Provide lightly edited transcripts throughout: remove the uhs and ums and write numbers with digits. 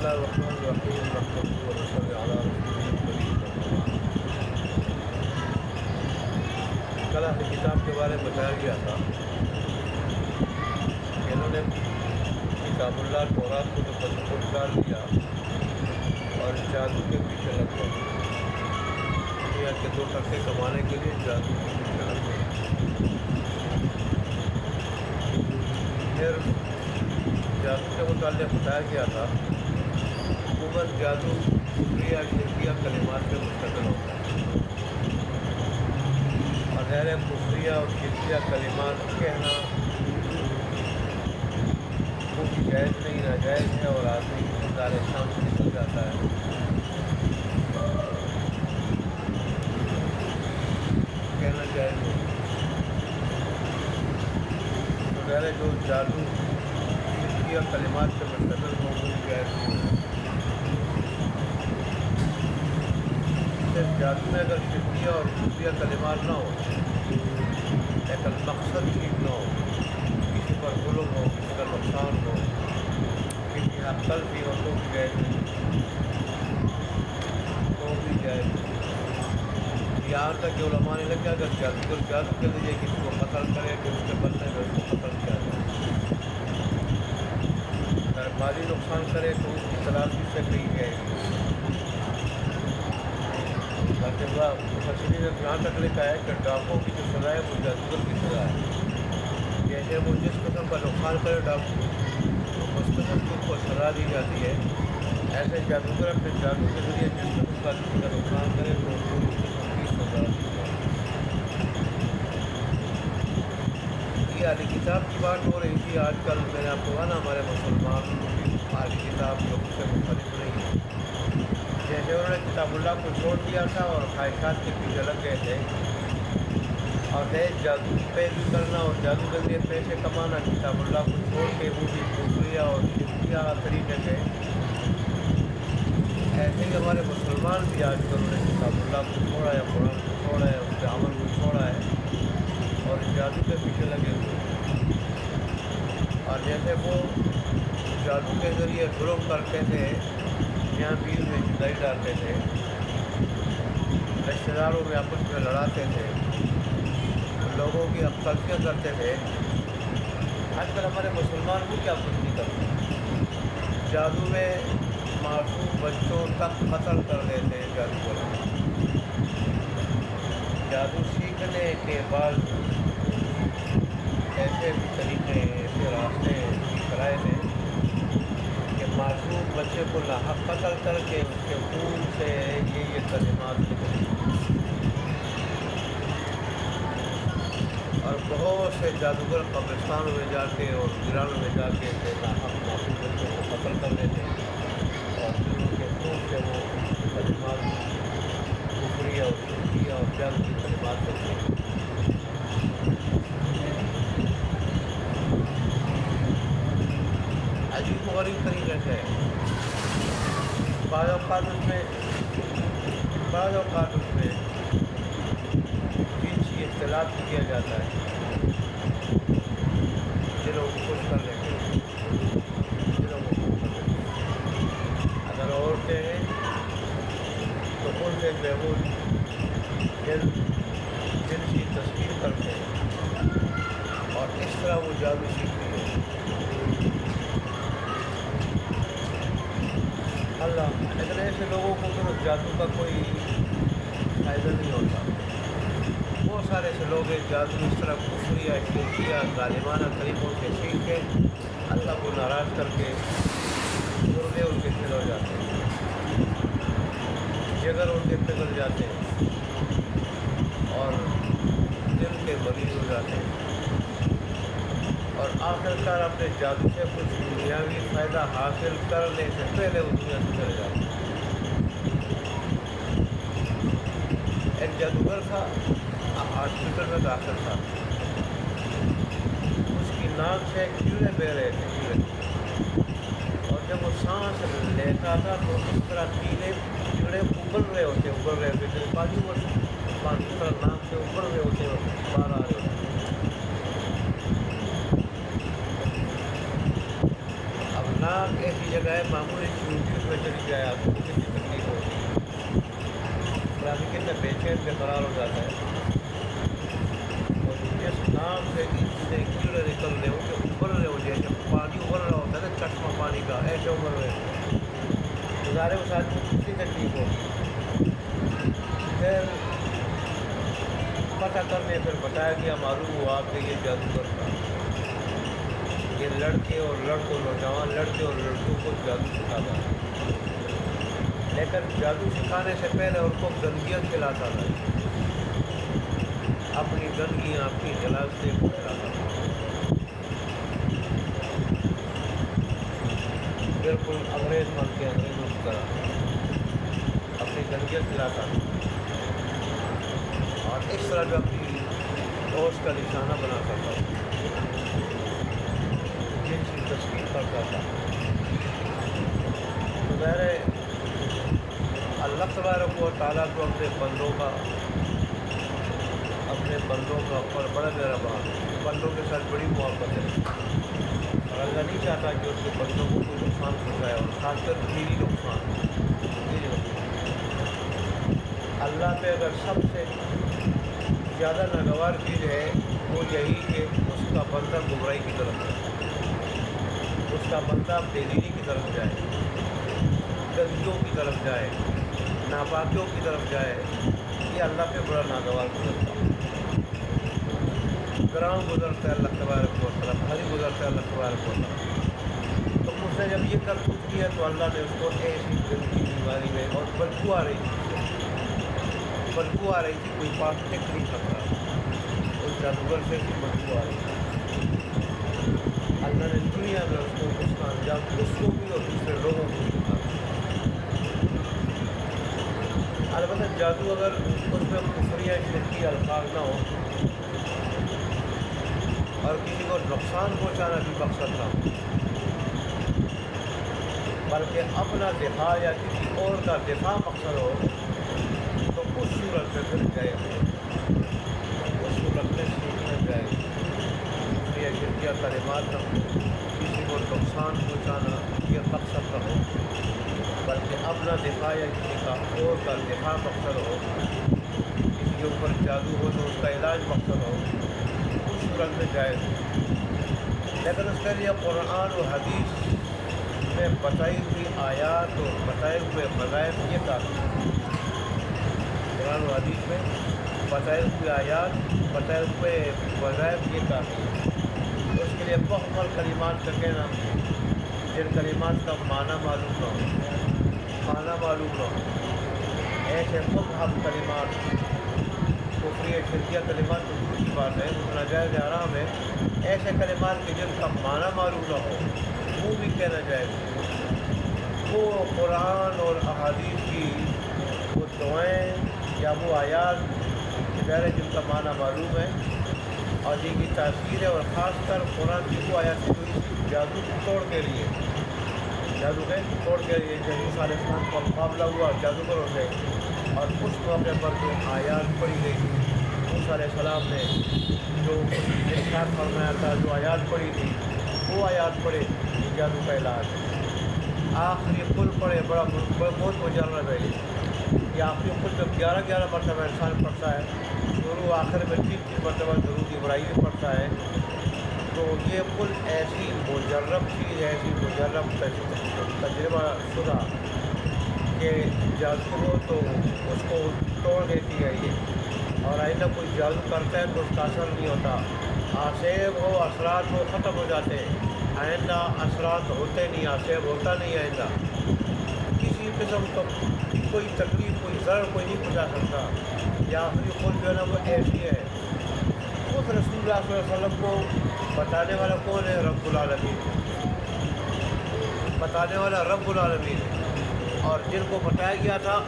اللہ الرحمن الرحیم نحمده ونصلی علی رسولہ الکریم۔ کل اہل کتاب کے بارے میں بتایا گیا تھا کہ انہوں نے کتاب اللہ تورات کو تو تصور ڈال دیا اور جادو کے پیچھے لگ گئے، دنیا کے دو ٹکے کمانے کے لیے جادو کے پیچھے لگ گئے۔ پھر جادو کے متعلق بتایا گیا تھا عموماً جادو کفریہ شرکیہ کلمات میں مشتمل ہوتا ہے، اور غیر کفریہ اور شرکیہ کلمات کہنا وہ بھی جائز نہیں ناجائز ہے، اور آدمی دار اسلام سے نکل جاتا ہے۔ کہنا جائز نہیں، تو غیر جو جادو شرکیہ کلمات سے مشتمل ہو وہ بھی جائز نہیں ہے۔ جادو میں اگر شرکیہ اور کفریہ کلمات نہ ہو لیکن مقصد ٹھیک نہ ہو، کسی پر ظلم ہو، کسی کا نقصان ہو، کسی عقل بھی ہو تو بھی جائز نہیں، تو بھی جائز نہیں۔ یہاں تک کہ علماء نے لگا اگر جادوگر جادو کے ذریعے کسی کو قتل کرے کہ اس کے بدلے میں اس کو قتل کیا جائے، اگر مالی نقصان کرے تو اس کی تلافی سے کہی جائے گی۔ مفسرین نے یہاں تک لکھا ہے کہ ڈاکوں کی جو سزا ہے وہ جادوگر کی سزا ہے، جیسے وہ جس قسم کا نقصان کرے ڈاکو تو اس قسم کی اس کو سزا دی جاتی ہے، ایسے جادوگر اپنے جادو کے ذریعے جس قسم کا کسی کا نقصان کرے تو اس کو اس قسم کی سزا دی جاتی ہے۔ یہ اہل کتاب کی بات ہو رہی تھی۔ آج کل میں نے آپ کو کہا نا ہمارے مسلمان اہل کتاب لوگ سے مختلف نہیں ہیں، جیسے انہوں نے کتاب اللہ کو چھوڑ دیا تھا اور خواہشات کے پیچھے لگ گئے تھے، اور ہے جادو پیروی کرنا اور جادو کے ذریعے پیسے کمانا کتاب اللہ کو چھوڑ کے وہ بھی کفریہ اور شرکیہ طریقے سے۔ ایسے ہی ہمارے مسلمان بھی آج کل انہوں نے کتاب اللہ کو چھوڑا ہے، قرآن کو چھوڑا ہے، اس کے عمل کو چھوڑا ہے اور جادو کے پیچھے لگے ہوئے ہیں۔ اور جیسے وہ جادو کے ذریعے ظلم کرتے تھے، میاں بیوی میں جدائی ڈالتے تھے، رشتہ داروں میں آپس میں لڑاتے تھے، لوگوں کی عکاسیاں کرتے تھے، آج کل ہمارے مسلمان بھی کیا کچھ نہیں کرتے، جادو میں معصوم بچوں تک قتل کر دیتے ہیں جادوگر۔ جادو سیکھنے کے بعد ایسے طریقے ایسے راستے سکھائے تھے کہ معصوم بچے کو ناحق قتل کر کے اس کے خون سے یہ کلمات نکلے، اور بہت سے جادوگر قبرستانوں میں جا کے اور ویرانوں میں جا کے ناحق معصوم بچوں کو قتل کر دیتے ہیں، اور پھر ان کے خون سے وہ کلمات کفریہ اور شرکیہ اور جادو کی کلمات کرتے ہیں۔ عجیب و غریب طریقے سے بعض اوقات اس میں جنسی اختلاط کیا جاتا ہے، دلوں کو خوش کرنے کے لیے، دلوں کو خوش کرنے کے لیے۔ اگر عورتیں ہیں تو ان سے محبوب جنسی تصویر کرتے ہیں اور اس طرح وہ جادو سیکھتی ہے۔ اللہ، لیکن ایسے لوگوں کو تو جادو کا کوئی فائدہ نہیں ہوتا۔ بہت سارے ایسے لوگ ہیں جادو اس طرح کفریہ شرکیہ ظالمانہ طریقوں سے سیکھ کے اللہ کو ناراض کر کے مردے ان کے دل ہو جاتے ہیں، جگر ان کے پگھل جاتے ہیں اور دل کے مریض ہو جاتے ہیں، اور آخرکار اپنے جادو سے کچھ دنیاوی فائدہ حاصل کرنے سے پہلے وہ دنیا سے چلے جاتے ہیں۔ ایک جادوگر تھا، ہاسپٹل میں داخل تھا، اس کی ناک سے کیڑے بہ رہے تھے، کیڑے، اور جب وہ سانس لیتا تھا تو اس طرح کیڑے ابل رہے ہوتے جیسے پانی اس طرح ناک سے ابل رہے ہوتے اور باہر آ رہے ہوتے۔ اب ناک ایسی جگہ ہے معمولی چونٹی میں چلی جائے آپ کو کتنی تکلیف ہوتی ہے، اور آدمی کتنے بے چین بے قرار ہو جاتا ہے، اور جس نام سے اتنے کیڑے نکل رہے ہو کہ ابل رہے ہو، جیسے پانی ابل رہا ہوتا ہے نا چشمہ پانی کا، ایسے ابل رہے ہو، گزارے اس آدمی کو کتنی تکلیف ہوگی۔ پھر پتہ کرنے پھر بتایا گیا، معلوم ہوا کہ یہ جادوگر تھا، یہ لڑکے اور لڑکوں، نوجوان لڑکے اور لڑکوں کو جادو سکھاتا تھا، لیکن جادو سکھانے سے پہلے ان کو گندگیاں کھلاتا تھا، اپنی گندگیاں اپنی جلالتیں کو کھلاتا تھا، بالکل انگریز بن کے انگریزوں کی طرح اپنی گندگیاں کھلاتا تھا، اور اس طرح جو اپنی دوست کا نشانہ بناتا تھا، جنسی تشکیل کرتا تھا۔ تو ظاہر ہے اللہ تبارک و تعالیٰ کو اپنے بندوں کا پر بڑا مہربان، بندوں کے ساتھ بڑی محبت ہے، اور اللہ نہیں چاہتا کہ اس کے بندوں کو کوئی نقصان پہنچائے، اور خاص کر دینی نقصان۔ اللہ پہ اگر سب سے زیادہ ناگوار چیز ہے وہ یہی کہ اس کا بندہ گمراہی کی طرف جائے، اس کا بندہ بے دینی کی طرف جائے، گندگیوں کی طرف جائے، ناپاکیوں کی طرف جائے، یہ اللہ پہ بڑا ناگوار گزرتا ہے، گراؤں گزرتا ہے اللہ تبارک و تعالیٰ، بھاری گزرتا ہے اللہ تبارک و تعالیٰ۔ تو اس نے جب یہ کرتوت کیا تو اللہ نے اس کو ایسی گندگی بیماری میں، اور بدبو آ رہی تھی، کوئی پاس ٹک نہیں سکتا، اس جادوگر سے کی بدبو آ رہی تھی، اللہ نے دنیا میں اس کا انجام اس کو بھی اور دوسرے لوگوں کو بھی دکھا۔ البتہ جادو اگر اس میں کفریہ شرکی الفاظ نہ ہو اور کسی کو نقصان پہنچانا بھی مقصد نہ ہو، بلکہ اپنا دفاع یا کسی اور کا دفاع مقصد ہو، تو اس صورت میں پھر جائے، اس صورت میں سیکھنا جائے، کفریہ شرکیہ کلمات نہ ہو، کسی کو نقصان پہنچانا یہ مقصد نہ ہو، بلکہ اپنا دفاع یا کسی کا اور کا دفاع مقصد ہو، کسی کے اوپر جادو ہو تو اس کا علاج مقصد ہو، اس صورت میں جائز ہو۔ لیکن اس کے لیے قرآن و حدیث میں بتائی ہوئی آیات اور بتائے ہوئے وظائف یہ کافی ہے، قرآن و حدیث میں بتائے ہوئے آیات، بتائے ہوئے وظائف یہ کافی ہے۔ اس کے لیے مخمل کلمات کا کہنا، جن کلمات کا معنی معلوم نہ ہو، ایسے مبہم کلمات، کفریہ شرکیہ کلمات تو دور کی بات ہے، وہ ناجائز حرام ہے، ایسے کلمات کے جن کا معنی معلوم نہ ہو وہ بھی کہنا جائز ہے۔ وہ قرآن اور احادیث کی وہ دعائیں یا وہ آیات جن کا معنی معلوم ہے اور جن کی تاثیر ہے، اور خاص کر قرآن کی وہ آیات جو جادو توڑ کے لیے، جادو کے لیے جب موسیٰ علیہ السلام کا مقابلہ ہوا جادوگروں سے، اور اس موقع پر جو آیات پڑھی گئی تھی، موسیٰ علیہ السلام نے جو ارشاد فرمایا تھا، جو آیات پڑھی تھی وہ آیات پڑھے، یہ جادو کا علاج ہے۔ آخری کل پڑھے، بہت مجرد ہے یہ آخری کل جب 11 مرتبہ انسان پڑھتا ہے، شروع آخر میں 3 مرتبہ درود ابراہیمی پڑھتا ہے، تو یہ کل ایسی مجرب چیز، ایسی مجرب تجربہ شدہ کہ جادو ہو تو اس کو توڑ دیتی ہے یہ، اور آئندہ کوئی جادو کرتا ہے تو اس کا اثر نہیں ہوتا، آسیب ہو اثرات ہو ختم ہو جاتے ہیں، آئندہ اثرات ہوتے نہیں، آسیب ہوتا نہیں آئندہ، کسی قسم کا کوئی تکلیف، کوئی ضرر کوئی نہیں پہنچا سکتا۔ یہ آخری قول جو ہے نا وہ ایسی ہے۔ اس رسول اللہ صلی اللہ علیہ وسلم کو بتانے والا کون ہے؟ رب العالمین، بتانے والا رب العالمین ہے، اور جن کو بتایا گیا تھا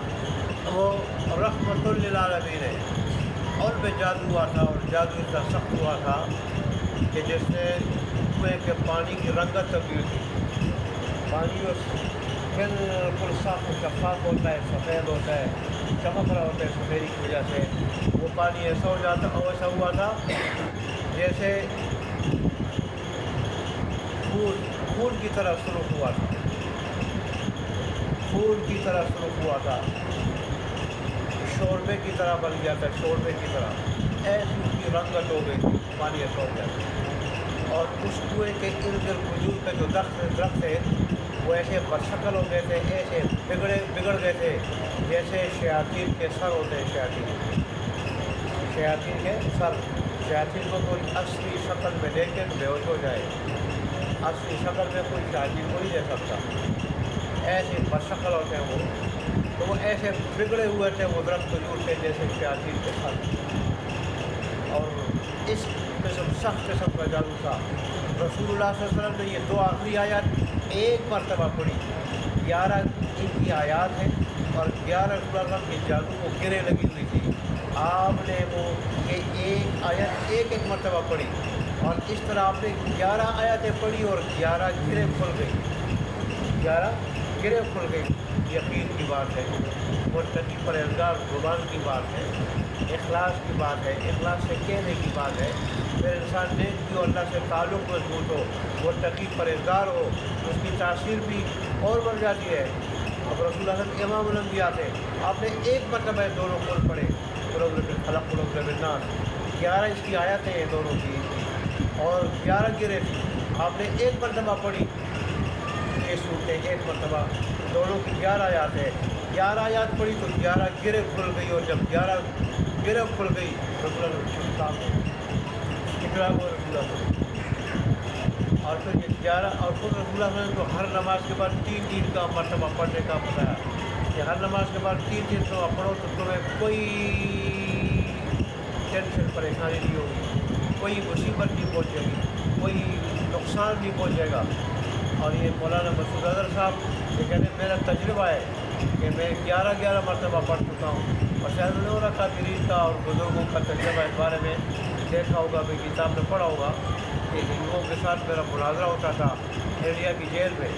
وہ رحمت للعالمین ہے۔ اور میں جادو ہوا تھا، اور جادو اتنا سخت ہوا تھا کہ جس سے کنویں کے پانی کی رنگت تبدیل تھی، پانی بالکل صاف و شفاف ہوتا ہے، سفید ہوتا ہے، چمک رہا ہوتا ہے سفیدی کی وجہ سے، وہ پانی ایسا ہو جاتا، ایسا ہوا تھا جیسے خون کی طرح سرخ ہوا تھا، پھول کی طرح سرخ ہوا تھا، شوربے کی طرح بن گیا تھا، شوربے کی طرح ایسی اس کی رنگت ہو گئی تھی، پانی سو گیا۔ اور اس کنویں کے ارد گرد کھجور کے جو درخت تھے وہ ایسے بدشکل ہو گئے تھے، ایسے بگڑ گئے تھے جیسے شیاطین کے سر ہوتے ہیں، شیاطین کے سر۔ شیاطین کو کوئی اصلی شکل میں دیکھ کے بے ہوش ہو جائے، اصلی شکل میں کوئی شیاطین کو نہیں دے سکتا، ایسے بدشکل ہوتے ہیں وہ، تو وہ ایسے بگڑے ہوئے تھے وہ درخت کھجور کے جیسے شیاطین کے سر، اور اس قسم سخت قسم کا جادو تھا۔ رسول اللہ صلی اللہ علیہ وسلم نے یہ دو آخری آیات ایک مرتبہ پڑھی، 11 ان کی آیات ہیں اور 11 رسول اللہ کی جادو کو گرے لگی ہوئی تھی، آپ نے وہ یہ ایک آیت ایک مرتبہ پڑھی، اور اس طرح آپ نے 11 آیتیں پڑھی اور 11 گرے کھل گئی، 11 گرے کھل گئی۔ یقین کی بات ہے، متقی پرہیزگار زبان کی بات ہے، اخلاص کی بات ہے، اخلاص سے کہنے کی بات ہے، پھر انسان نیک کی اور اللہ سے تعلق مضبوط ہو، متقی پرہیزگار ہو، اس کی تاثیر بھی اور بڑھ جاتی ہے۔ اب رسول اللہ صلی اللہ علیہ وسلم امام الانبیاء تھے، آپ نے ایک مرتبہ دونوں قرآن پڑھے، قل اعوذ بالفلق قل اعوذ بالناس، 11 اس کی آیتیں ہیں دونوں کی، اور 11 گرے تھی، آپ نے ایک مرتبہ پڑھی یہ صورتیں، ایک مرتبہ دونوں کی 11 آیات ہے، 11 آیات پڑھی تو 11 گرے کھل گئی، اور جب 11 گرے کھل گئی رسول اللہ اقرا کو رسول اللہ، اور پھر یہ 11 اور پھر رسول اللہ نے تو ہر نماز کے بعد 3 کا مرتبہ پڑھنے کا بتایا کہ ہر نماز کے بعد 3 مرتبہ پڑھو تو تمہیں کوئی ٹینشن پریشانی نہیں ہوگی، کوئی مصیبت نہیں پہنچے گی، کوئی نقصان نہیں پہنچے گا۔ اور یہ مولانا مسعود اظہر صاحب یہ کہتے ہیں میرا تجربہ ہے کہ میں 11 مرتبہ پڑھ چکا ہوں، اور شاید انہوں نے قادرین کا اور بزرگوں کا تجربہ اس بارے میں دیکھا ہوگا، کہ کتاب میں پڑھا ہوگا کہ ہندوؤں کے ساتھ میرا مناظرہ ہوتا تھا انڈیا کی جیل میں،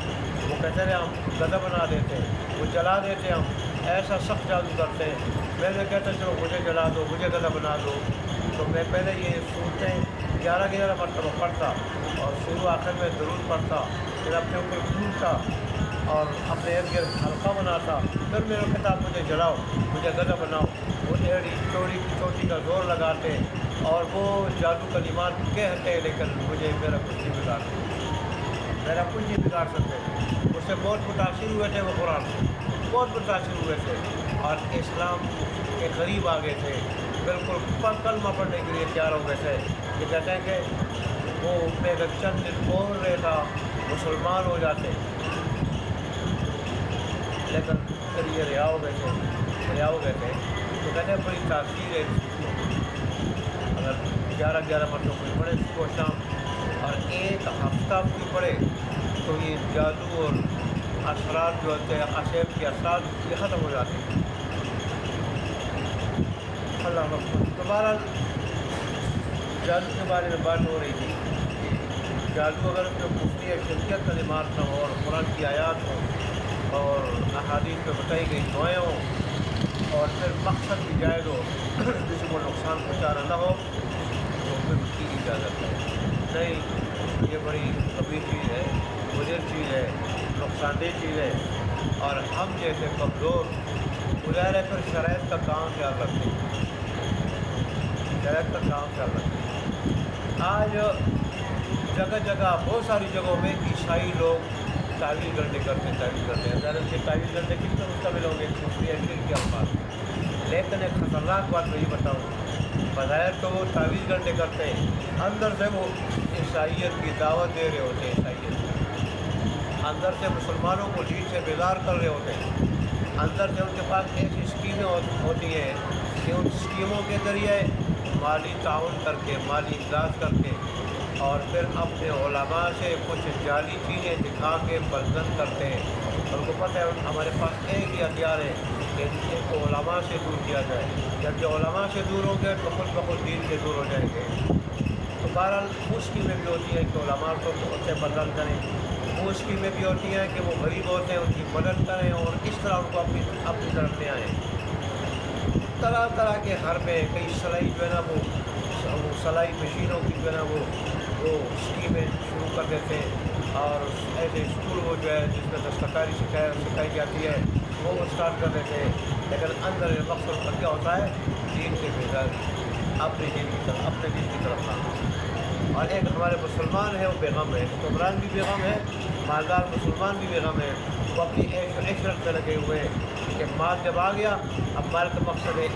وہ کہتے ہیں ہم گدھا بنا دیتے ہیں، وہ جلا دیتے ہیں، ہم ایسا سخت جادو کرتے ہیں۔ میں نے کہتا چلو مجھے جلا دو، مجھے گدھا بنا دو، تو میں پہلے یہ صورتیں 11 مرتبہ پڑھتا اور شروع آخر میں درود پڑھتا، پھر اپنے اوپر گھومتا اور اپنے ارد گرد حلقہ بناتا، پھر میرے کہتا مجھے جلاؤ، مجھے گدھا بناؤ، وہ ایڑی چوٹی کا زور لگاتے اور وہ جادو کلمات کہتے، لیکن مجھے میرا کچھ نہیں بگاڑ سکتے۔ اس سے بہت متاثر ہوئے تھے، وہ قرآن سے بہت متاثر ہوئے تھے اور اسلام کے قریب آ گئے تھے، بالکل کلمہ پڑھنے کے لیے تیار ہو گئے تھے۔ یہ کہتے ہیں کہ وہ میں اگر چند دن بول رہے تھا مسلمان ہو جاتے، لیکن پھر یہ رہا ہو گئے تھے، تو کہتے ہیں بڑی تاثیر ہے اگر 11 مرتبہ کوئی پڑھے صبح و شام اور ایک ہفتہ بھی پڑھے تو یہ جادو اور اثرات جو ہوتے ہیں، عصیب کے اثرات یہ ختم ہو جاتے ہیں۔ اللہ مقبول۔ دوبارہ جادو کے بارے میں بات ہو رہی تھی، جادو اگر اس میں کفری یا شرکیت کلمات نہ ہو اور قرآن کی آیات ہوں اور احادیث میں بتائی گئی دعائیں ہوں اور پھر مقصد بھی جائز ہو، کسی کو نقصان پہنچانا نہ ہو، تو پھر اس کی اجازت ہے۔ نہیں، یہ بڑی کبھی چیز ہے، مضر چیز ہے، نقصان دہ چیز ہے، اور ہم جیسے کمزور گزارے پھر شرائط کا کام خیال رکھتے ہیں، شرائط کا کام خیال رکھتے ہیں۔ آج جگہ جگہ بہت ساری جگہوں میں عیسائی لوگ تعویذ گرنے کرتے ہیں، ظاہر سے تعویذ گرنے کس پر مشتمل ہوں گے، کفر یا شرک کے الفاظ، لیکن ایک خطرناک بات میں یہ بتاؤں، بظاہر تو وہ تعویذ گرنے کرتے ہیں، اندر سے وہ عیسائیت کی دعوت دے رہے ہوتے ہیں، عیسائیت اندر سے مسلمانوں کو دین سے بیدار کر رہے ہوتے ہیں، اندر سے ان کے پاس ایسی اسکیمیں ہوتی ہیں کہ ان اسکیموں کے ذریعے مالی تعاون کر کے، مالی امداد کر کے، اور پھر اپنے علماء سے کچھ جعلی چیزیں دکھا کے بزدل کرتے ہیں۔ اور ان کو پتہ ہے ہمارے پاس ایک ہی ہتھیار ہے کہ ان کو علماء سے دور کیا جائے، جب جو علماء سے دور ہوں گے تو خود بخود دین سے دور ہو جائیں گے۔ تو بہرحال وہ اسکیمیں بھی ہوتی ہیں کہ علماء کو اس سے بدل کریں، وہ اسکیمیں بھی ہوتی ہیں کہ وہ غریب ہوتے ہیں ان کی مدد کریں اور اس طرح ان کو اپنی طرف لے آئیں۔ طرح طرح کے گھر میں کئی سلائی جو ہے نا وہ سلائی مشینوں کی جو ہے نا وہ اسکیمیں شروع کرتے تھے، اور ایسے اسکول وہ جو ہے جس میں دستکاری سکھائی جاتی ہے وہ اسٹارٹ کرتے تھے، لیکن اندر مقصد پر کیا ہوتا ہے؟ دین سے بیزاری، اپنے دین کی طرف آنا۔ اور ایک ہمارے مسلمان ہے وہ بیغم ہے، حکمران بھی بیغم ہے، مالدار مسلمان بھی بیغم ہے، وہ اپنی عیش و عشرت میں لگے ہوئے ہیں کہ مال جب آ گیا، اب مال کا مقصد ہے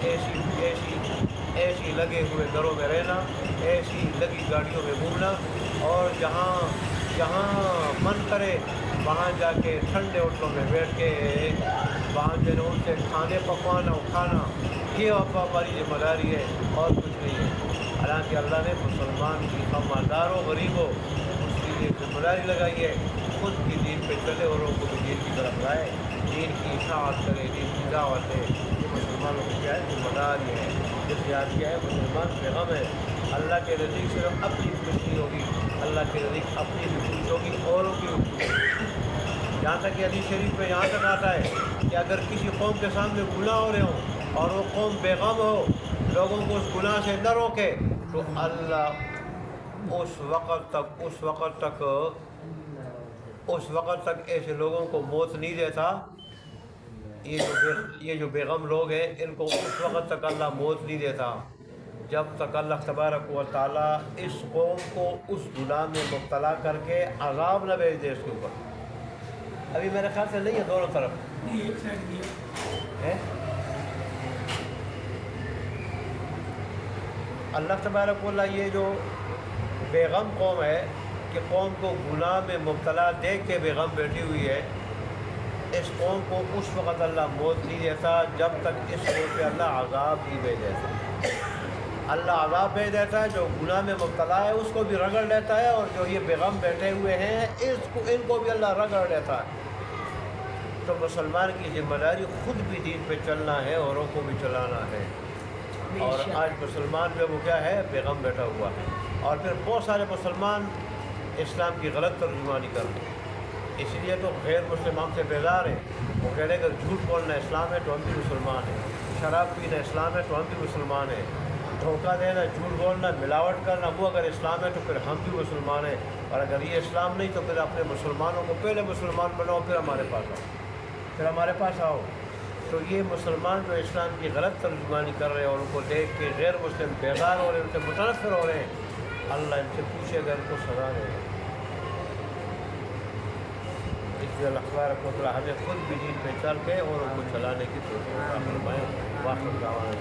ایسی لگے ہوئے گھروں میں رہنا، ایسی لگی گاڑیوں میں گھومنا، اور جہاں من کرے وہاں جا کے ٹھنڈے ہوٹلوں میں بیٹھ کے وہاں جو ہے ان سے کھانے پکوانا اور کھانا، یہ ہماری ذمہ داری ہے اور کچھ نہیں ہے۔ حالانکہ اللہ نے مسلمان کی مالدار ہو غریب ہو اس کی یہ ذمہ داری لگائی ہے، خود بھی دین پہ چلے اور لوگوں کو بھی دین کی طرف لائے، دین کی اشاعت کرے، دین کی دعوت ہے، یہ مسلمانوں کی کیا ہے؟ ذمہ داری ہے۔ جس یاد کیا ہے مسلمان بیغم ہے، اللہ کے نزدیک صرف اپنی خوشی ہوگی، اللہ کے نزدیک اپنی بھی خوشی ہوگی، اوروں کی بھی خوشی ہوگی۔ جہاں تک کہ حدیث شریف میں یہاں تک آتا ہے کہ اگر کسی قوم کے سامنے گناہ ہو رہے ہوں اور وہ قوم بیغم ہو، لوگوں کو اس گناہ سے نہ روکے، تو اللہ اس وقت تک ایسے لوگوں کو موت نہیں دیتا۔ یہ جو بیغم لوگ ہیں ان کو اس وقت تک اللہ موت نہیں دیتا جب تک اللہ تبارک و تعالیٰ اس قوم کو اس گناہ میں مبتلا کر کے عذاب نہ بھیج دے اس کے اوپر۔ ابھی میرے خیال سے نہیں ہے، دونوں طرف ہے۔ اللہ تبارک و تعالیٰ یہ جو بیغم قوم ہے کہ قوم کو گناہ میں مبتلا دیکھ کے بیغم بیٹھی ہوئی ہے، اس قوم کو اس وقت اللہ موت نہیں دیتا جب تک اس قوم پہ اللہ عذاب نہیں بھیج دیتا۔ اللہ عذاب بھیج دیتا ہے، جو گناہ میں مبتلا ہے اس کو بھی رگڑ لیتا ہے، اور جو یہ بیغم بیٹھے ہوئے ہیں ان کو بھی اللہ رگڑ لیتا ہے۔ تو مسلمان کی ذمہ داری خود بھی دین پہ چلنا ہے، اوروں کو بھی چلانا ہے۔ اور آج مسلمان جو وہ کیا ہے؟ بیغم بیٹھا ہوا ہے، اور پھر بہت سارے مسلمان اسلام کی غلط ترجمانی کر رہے ہیں۔ اس لیے تو غیر مسلم ہم سے بیزار ہیں، وہ کہہ رہے ہیں کہ جھوٹ بولنا اسلام ہے تو ہم بھی مسلمان ہیں، شراب پینا اسلام ہے تو ہم بھی مسلمان ہیں، دھوکہ دینا، جھوٹ بولنا، ملاوٹ کرنا وہ اگر اسلام ہے تو پھر ہم بھی مسلمان ہیں، اور اگر یہ اسلام نہیں تو پھر اپنے مسلمانوں کو پہلے مسلمان بناؤ پھر ہمارے پاس آؤ۔ تو یہ مسلمان جو اسلام کی غلط ترجمانی کر رہے ہیں اور ان کو دیکھ کے غیر مسلم بیزار ہو رہے ہیں، ان سے متنفر ہو رہے ہیں، اللہ ان سے پوچھے گا ان کو سزا دے گا۔ اس لیے اللہ تبارک و تعالیٰ ہمیں خود بھی دین پہ چل کے اور ان کو چلانے کی توفیق عطا فرمائے۔ واخر دعوانا